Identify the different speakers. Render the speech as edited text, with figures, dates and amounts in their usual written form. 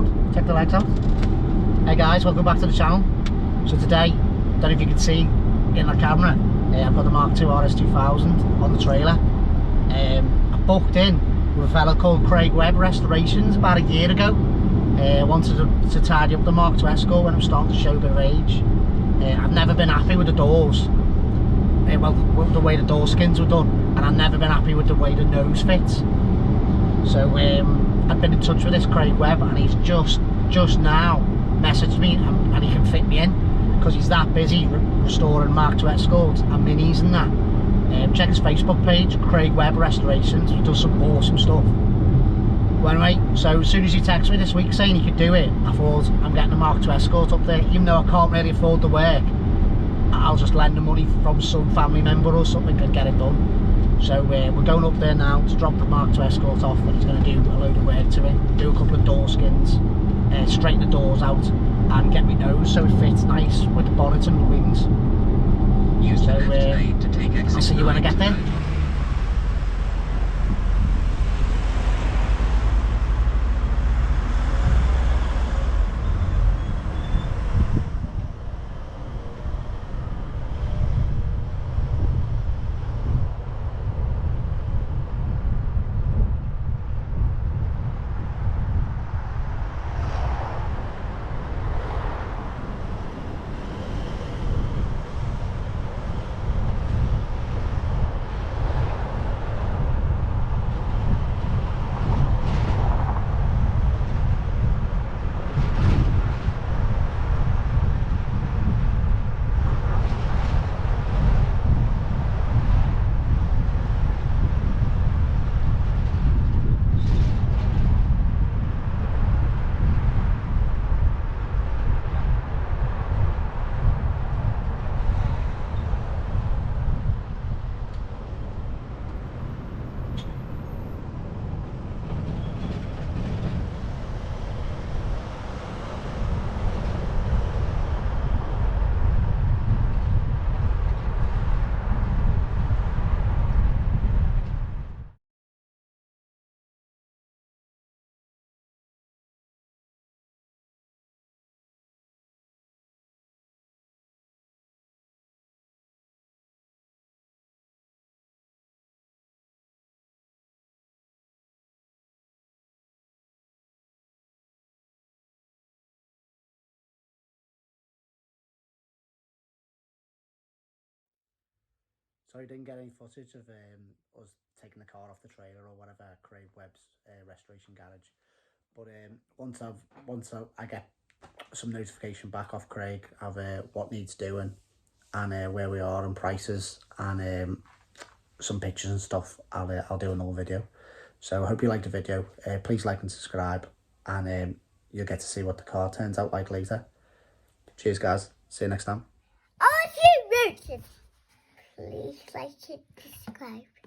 Speaker 1: sound. Check the legs out. Hey guys, welcome back to the channel. So today, don't know if you can see in the camera, I've got the Mark II RS2000 on the trailer. I booked in with a fellow called Craig Webb Restorations about a year ago. I wanted to tidy up the Mark II Escort when it was starting to show a bit of age. I've never been happy with the doors. Well, with the way the door skins were done, and I've never been happy with the way the nose fits. So I've been in touch with this Craig Webb, and he's just now messaged me, and he can fit me in because he's that busy restoring Mark II Escorts and minis and that. Check his Facebook page, Craig Webb Restorations. He does some awesome stuff. Well, anyway, so as soon as he texted me this week saying he could do it, I thought, I'm getting a Mark II Escort up there. Even though I can't really afford the work, I'll just lend the money from some family member or something and get it done. So we're going up there now to drop the Mark II Escort off, and he's going to do a load of work to it, do a couple of door skins, straighten the doors out, and get me nose so it fits nice with the bonnet and the wings. So I'll see you when I get there. Sorry, didn't get any footage of us taking the car off the trailer or whatever, Craig Webb's restoration garage. But once I get some notification back off Craig of what needs doing and where we are and prices and some pictures and stuff, I'll do another video. So I hope you liked the video. Please like and subscribe, and you'll get to see what the car turns out like later. Cheers, guys. See you next time.
Speaker 2: Please like and subscribe.